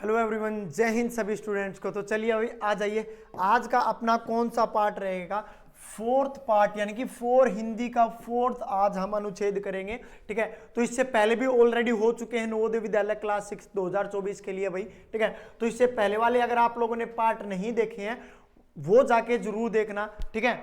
Hello everyone, जय हिंद सभी students को। तो चलिए अभी आ जाइए, आज का अपना कौन सा पार्ट रहेगा, फोर्थ पार्ट, यानी कि हिंदी का फोर्थ आज हम अनुच्छेद करेंगे। ठीक है, तो इससे पहले भी ऑलरेडी हो चुके हैं नवोदय विद्यालय क्लास 6 2024 के लिए भाई। ठीक है, तो इससे पहले वाले अगर आप लोगों ने पार्ट नहीं देखे हैं वो जाके जरूर देखना। ठीक है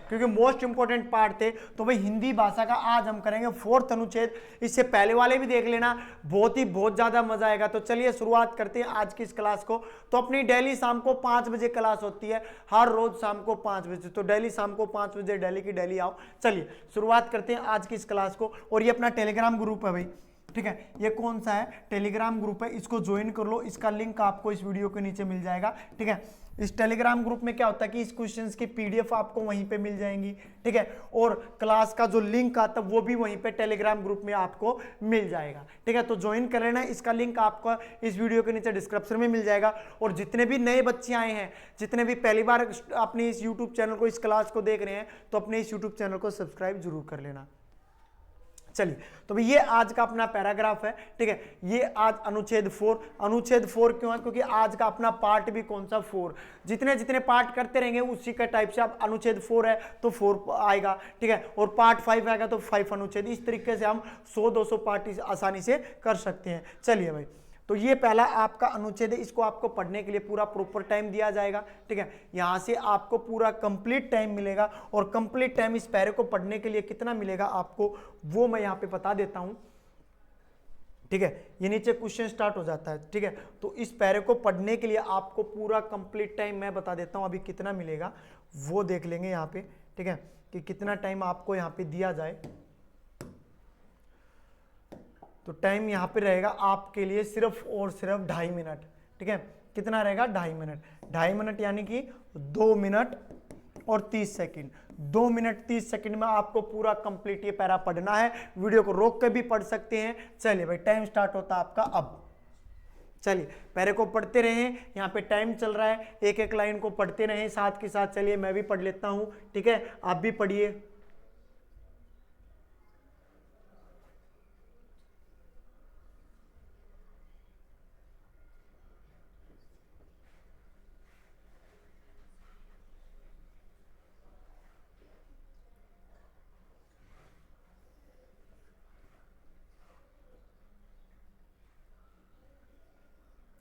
क्योंकि मोस्ट इंपॉर्टेंट पार्ट थे। तो भाई हिंदी भाषा का आज हम करेंगे फोर्थ अनुच्छेद, इससे पहले वाले भी देख लेना, बहुत ज्यादा मजा आएगा। तो चलिए शुरुआत करते हैं आज की इस क्लास को। तो अपनी डेली शाम को 5 बजे क्लास होती है, हर रोज शाम को 5 बजे। तो डेली शाम को 5 बजे डेली की डेली आओ। चलिए शुरुआत करते हैं आज की इस क्लास को। और ये अपना टेलीग्राम ग्रुप है भाई। ठीक है, ये कौन सा है, टेलीग्राम ग्रुप है, इसको ज्वाइन कर लो। इसका लिंक आपको इस वीडियो के नीचे मिल जाएगा। ठीक है, इस टेलीग्राम ग्रुप में क्या होता है कि इस क्वेश्चंस की पीडीएफ आपको वहीं पे मिल जाएंगी। ठीक है, और क्लास का जो लिंक आता है वो भी वहीं पे टेलीग्राम ग्रुप में आपको मिल जाएगा। ठीक है, तो ज्वाइन कर लेना। इसका लिंक आपको इस वीडियो के नीचे डिस्क्रिप्शन में मिल जाएगा। और जितने भी नए बच्चे आए हैं, जितने भी पहली बार अपने इस यूट्यूब चैनल को, इस क्लास को देख रहे हैं, तो अपने इस यूट्यूब चैनल को सब्सक्राइब जरूर कर लेना। चलिए, तो ये आज का अपना पैराग्राफ है। ठीक है, ये आज अनुच्छेद 4। अनुच्छेद 4 क्यों है, क्योंकि आज का अपना पार्ट भी कौन सा 4। जितने जितने पार्ट करते रहेंगे उसी का टाइप से, अब अनुच्छेद 4 है तो 4 आएगा। ठीक है, और पार्ट 5 आएगा तो 5 अनुच्छेद। इस तरीके से हम 100-200 पार्ट आसानी से कर सकते हैं। चलिए भाई, तो ये पहला आपका अनुच्छेद है, इसको आपको पढ़ने के लिए पूरा प्रॉपर टाइम दिया जाएगा। ठीक है, यहां से आपको पूरा कंप्लीट टाइम मिलेगा। और कंप्लीट टाइम इस पैरे को पढ़ने के लिए कितना मिलेगा आपको, वो मैं यहां पे बता देता हूं। ठीक है, ये नीचे क्वेश्चन स्टार्ट हो जाता है। ठीक है, तो इस पैरे को पढ़ने के लिए आपको पूरा कंप्लीट टाइम मैं बता देता हूं, अभी कितना मिलेगा वो देख लेंगे यहाँ पे। ठीक है, कि कितना टाइम आपको यहाँ पे दिया जाए। तो टाइम यहाँ पे रहेगा आपके लिए सिर्फ और सिर्फ 2.5 मिनट। ठीक है, कितना रहेगा, 2.5 मिनट। 2.5 मिनट यानी कि 2 मिनट और 30 सेकंड। 2 मिनट 30 सेकंड में आपको पूरा कंप्लीट ये पैरा पढ़ना है। वीडियो को रोक कर भी पढ़ सकते हैं। चलिए भाई, टाइम स्टार्ट होता है आपका अब। चलिए पैरे को पढ़ते रहें, यहाँ पे टाइम चल रहा है, एक एक लाइन को पढ़ते रहें साथ के साथ। चलिए मैं भी पढ़ लेता हूँ। ठीक है, आप भी पढ़िए।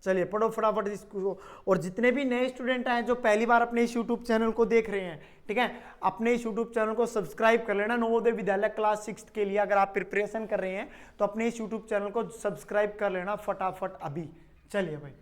चलिए पढ़ो फटाफट इसको। और जितने भी नए स्टूडेंट आए जो पहली बार अपने इस यूट्यूब चैनल को देख रहे हैं, ठीक है, अपने इस यूट्यूब चैनल को सब्सक्राइब कर लेना। नवोदय विद्यालय क्लास 6 के लिए अगर आप प्रिपरेशन कर रहे हैं तो अपने इस यूट्यूब चैनल को सब्सक्राइब कर लेना फटाफट अभी। चलिए भाई,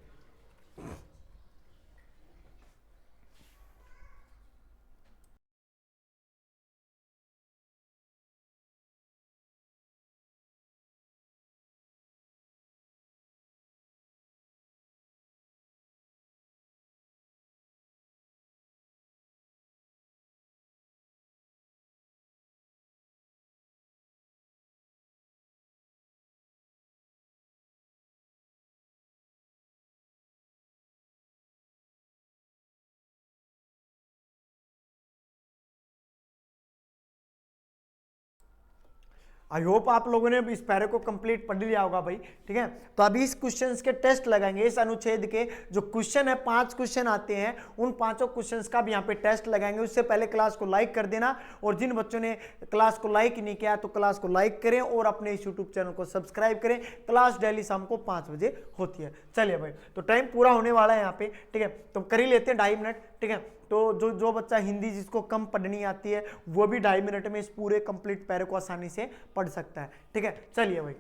आई होप आप लोगों ने इस पैरे को कंप्लीट पढ़ लिया होगा भाई। ठीक है, तो अभी इस क्वेश्चंस के टेस्ट लगाएंगे। इस अनुच्छेद के जो क्वेश्चन है, 5 क्वेश्चन आते हैं, उन 5 क्वेश्चंस का भी यहाँ पे टेस्ट लगाएंगे। उससे पहले क्लास को लाइक कर देना। और जिन बच्चों ने क्लास को लाइक नहीं किया तो क्लास को लाइक करें और अपने इस यूट्यूब चैनल को सब्सक्राइब करें। क्लास डेली शाम को 5 बजे होती है। चलिए भाई, तो टाइम पूरा होने वाला है यहाँ पे। ठीक है, तो कर ही लेते हैं 2.5 मिनट। ठीक है, तो जो बच्चा हिंदी जिसको कम पढ़नी आती है वो भी 2.5 मिनट में इस पूरे कंप्लीट पैरे को आसानी से पढ़ सकता है। ठीक है, चलिए भाई,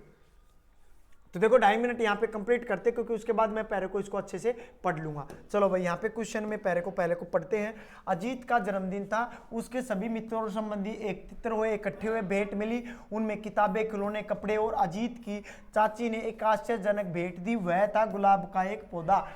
तो देखो 2.5 मिनट यहाँ पे कंप्लीट करते, क्योंकि उसके बाद मैं पैरे को इसको अच्छे से पढ़ लूंगा। चलो भाई, यहाँ पे क्वेश्चन में पैरे को पहले को पढ़ते हैं। अजीत का जन्मदिन था, उसके सभी मित्रों और संबंधी एकत्रित हुए, इकट्ठे हुए, भेंट मिली। उनमें किताबें, खिलौने, कपड़े और अजीत की चाची ने एक आश्चर्यजनक भेंट दी, वह था गुलाब का एक पौधा।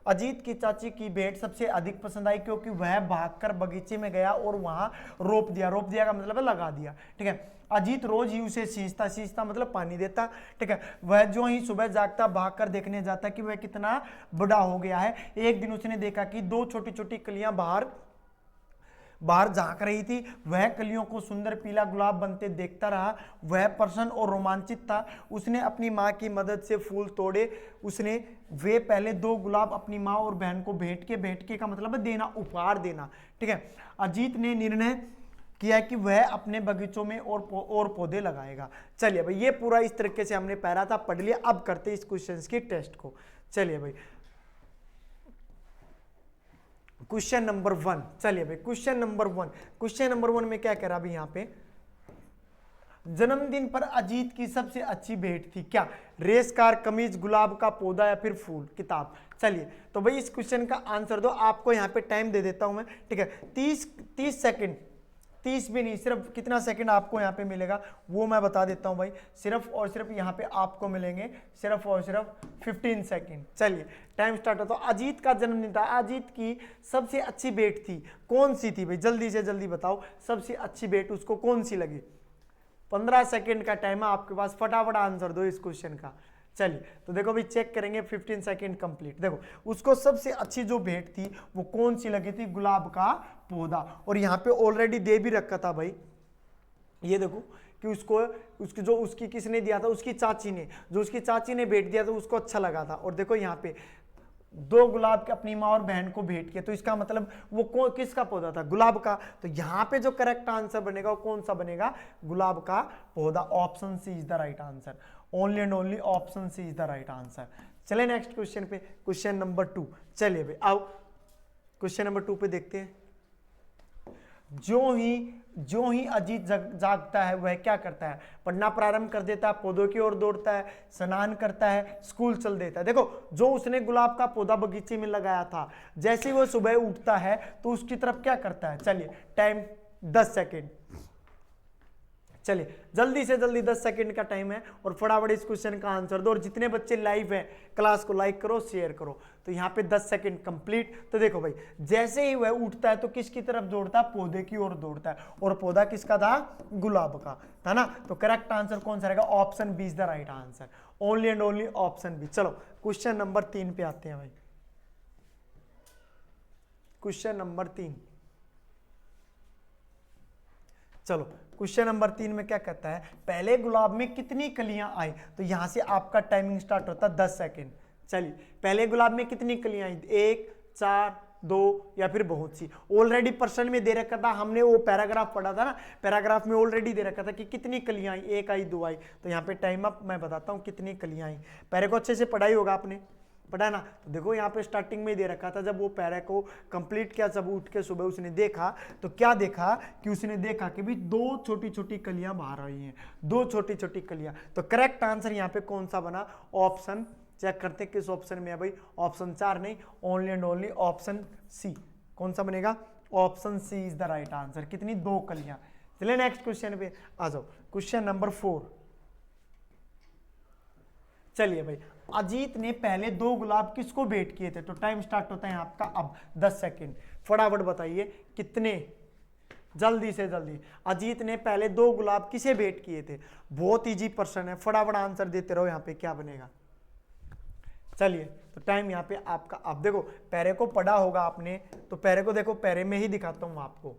अजीत की चाची की भेंट सबसे अधिक पसंद आई, क्योंकि वह भागकर बगीचे में गया और वहां रोप दिया। रोप दिया का मतलब है लगा दिया। ठीक है, अजीत रोज ही उसे सींचता मतलब पानी देता। ठीक है, वह जो ही सुबह जागता भागकर देखने जाता कि वह कितना बड़ा हो गया है। एक दिन उसने देखा कि 2 छोटी छोटी कलियां बाहर बाहर झांक रही थी, वह कलियों को सुंदर पीला गुलाब बनते देखता रहा। वह प्रसन्न और रोमांचित था। उसने अपनी माँ की मदद से फूल तोड़े। उसने वे पहले 2 गुलाब अपनी माँ और बहन को भेंट के का मतलब है देना, उपहार देना, ठीक है। अजीत ने निर्णय किया कि वह अपने बगीचों में और पौधे लगाएगा। चलिए भाई, ये पूरा इस तरीके से हमने पहला था पढ़ लिया। अब करते इस क्वेश्चन की टेस्ट को। चलिए भाई, क्वेश्चन नंबर 1। चलिए भाई, क्वेश्चन नंबर 1 में क्या कह रहा अभी यहाँ पे, जन्मदिन पर अजीत की सबसे अच्छी भेंट थी क्या? रेस कार, कमीज, गुलाब का पौधा या फिर फूल, किताब। चलिए तो भाई इस क्वेश्चन का आंसर दो। आपको यहाँ पे टाइम दे देता हूं मैं, ठीक है। 30 सेकंड, 30 भी नहीं, सिर्फ कितना सेकंड आपको यहाँ पे मिलेगा वो मैं बता देता हूँ भाई। सिर्फ और सिर्फ यहाँ पे आपको मिलेंगे सिर्फ और सिर्फ 15 सेकंड। चलिए टाइम स्टार्ट होता है। अजीत का जन्मदिन था, अजीत की सबसे अच्छी भेंट थी, कौन सी थी भाई? जल्दी से जल्दी बताओ, सबसे अच्छी भेंट उसको कौन सी लगी? 15 सेकंड का टाइम है आपके पास, फटाफट आंसर दो इस क्वेश्चन का। चलिए तो देखो भाई, चेक करेंगे 15 सेकंड कंप्लीट। देखो उसको सबसे अच्छी जो भेंट थी वो कौन सी लगी थी? गुलाब का पौधा। और यहाँ पे ऑलरेडी दे भी रखा था भाई, ये देखो कि उसकी किसने दिया था? उसकी चाची ने। जो उसकी चाची ने भेंट दिया था उसको अच्छा लगा था। और देखो यहाँ पे 2 गुलाब के अपनी माँ और बहन को भेंट किया, तो इसका मतलब वो किसका पौधा था? गुलाब का। तो यहाँ पे जो करेक्ट आंसर बनेगा वो कौन सा बनेगा? गुलाब का पौधा। Option c is the right answer. Only and only option c is the right answer. चले नेक्स्ट क्वेश्चन पे, क्वेश्चन नंबर 2। चलिए भाई आओ क्वेश्चन नंबर 2 पे देखते हैं। जो ही अजीत जागता है वह क्या करता है? पढ़ना प्रारंभ कर देता है, पौधों की ओर दौड़ता है, स्नान करता है, स्कूल चल देता है। देखो जो उसने गुलाब का पौधा बगीचे में लगाया था, जैसे ही वो सुबह उठता है तो उसकी तरफ क्या करता है? चलिए टाइम 10 सेकेंड। चलिए जल्दी से जल्दी 10 सेकंड का टाइम है और फटाफट इस क्वेश्चन का आंसर दो। और जितने बच्चे लाइव हैं क्लास को लाइक करो, शेयर करो। तो यहाँ पे 10 सेकंड कंप्लीट। तो देखो भाई, जैसे ही वह उठता है तो किसकी तरफ दौड़ता है? पौधे की ओर दौड़ता है। और पौधा किसका था? गुलाब का था ना। तो करेक्ट आंसर कौन सा रहेगा? Option b is the right answer. Only and only option b. चलो क्वेश्चन नंबर 3 पे आते हैं भाई। क्वेश्चन नंबर 3, चलो क्वेश्चन नंबर 3 में क्या कहता है? पहले गुलाब में कितनी कलियां आई? तो यहां से आपका टाइमिंग स्टार्ट होता है 10 सेकंड। चलिए पहले गुलाब में कितनी कलियां आई? 1, 4, 2 या फिर बहुत सी। ऑलरेडी प्रश्न में दे रखा था, हमने वो पैराग्राफ पढ़ा था ना, पैराग्राफ में ऑलरेडी दे रखा था कि कितनी कलियां आई, 1 आई, 2 आई। तो यहाँ पे टाइम अप मैं बताता हूँ कितनी कलियां आई। पैरे को अच्छे से पढ़ाई होगा आपने, पढ़ा ना। तो देखो यहाँ पे स्टार्टिंग में ही दे रखा था, जब वो पैरा को कंप्लीट किया, जब उठ के सुबह उसने देखा तो क्या देखा कि उसने देखा कि भी 2 छोटी छोटी कलियां बाहर आई हैं, 2 छोटी छोटी कलियां। तो करेक्ट आंसर यहाँ पे कौन सा बना? ऑप्शन, चेक करते किस ऑप्शन में है भाई। ऑप्शन 4 नहीं, only and only option c. कौन सा बनेगा? Option c is the right answer. कितनी? 2 कलियां। चलिए नेक्स्ट क्वेश्चन पे आ जाओ। Question number 4। चलिए भाई, अजीत ने पहले 2 गुलाब किसको भेंट किए थे? तो टाइम स्टार्ट होता है आपका अब 10 सेकंड। फटाफट बताइए कितने, जल्दी से जल्दी। अजीत ने पहले 2 गुलाब किसे भेंट किए थे? बहुत इजी प्रश्न है, फटाफट आंसर देते रहो। यहाँ पे क्या बनेगा? चलिए तो टाइम यहाँ पे आपका, अब देखो पैरे को पढ़ा होगा आपने, तो पैरे को देखो, पैरे में ही दिखाता हूँ आपको,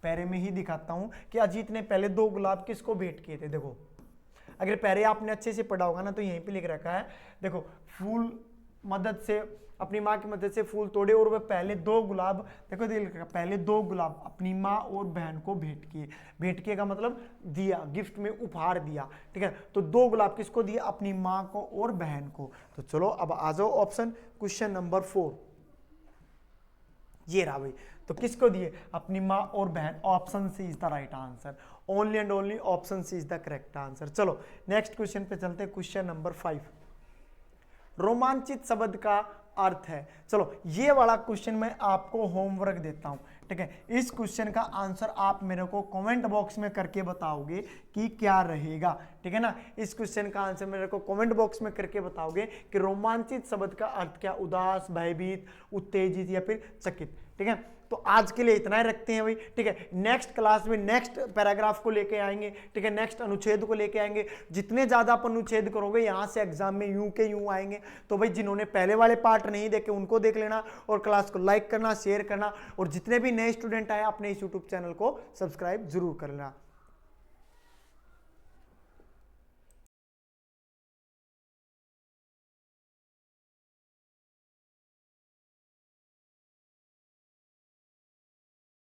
पैरे में ही दिखाता हूँ कि अजीत ने पहले 2 गुलाब किसको भेंट किए थे। देखो अगर पहले आपने अच्छे से पढ़ा होगा ना, तो यहीं पे लिख रखा है, देखो फूल मदद से, अपनी माँ की मदद से फूल तोड़े और वह पहले 2 गुलाब, देखो लिख रखा पहले 2 गुलाब अपनी माँ और बहन को भेंट किए। भेंट किए का मतलब दिया, गिफ्ट में उपहार दिया, ठीक है। तो 2 गुलाब किसको दिए? अपनी माँ को और बहन को। तो चलो अब आ जाओ ऑप्शन, क्वेश्चन नंबर 4 ये रहा भाई। तो किसको दिए? अपनी माँ और बहन। Option c is the right answer. Only and only option c is the correct answer. चलो नेक्स्ट क्वेश्चन पे चलते हैं। क्वेश्चन नंबर 5, रोमांचित शब्द का अर्थ है। चलो ये वाला क्वेश्चन मैं आपको होमवर्क देता हूं, ठीक है। इस क्वेश्चन का आंसर आप मेरे को कमेंट बॉक्स में करके बताओगे कि क्या रहेगा, ठीक है ना। इस क्वेश्चन का आंसर मेरे को कमेंट बॉक्स में करके बताओगे कि रोमांचित शब्द का अर्थ क्या? उदास, भयभीत, उत्तेजित या फिर चकित, ठीक है। तो आज के लिए इतना ही रखते हैं भाई, ठीक है। नेक्स्ट क्लास में नेक्स्ट पैराग्राफ को लेके आएंगे, ठीक है, नेक्स्ट अनुच्छेद को लेके आएंगे। जितने ज्यादा आप अनुच्छेद करोगे यहां से एग्जाम में यूं के यूं आएंगे। तो भाई जिन्होंने पहले वाले पार्ट नहीं देखे उनको देख लेना, और क्लास को लाइक करना, शेयर करना, और जितने भी नए स्टूडेंट आए अपने इस यूट्यूब चैनल को सब्सक्राइब जरूर कर लेना।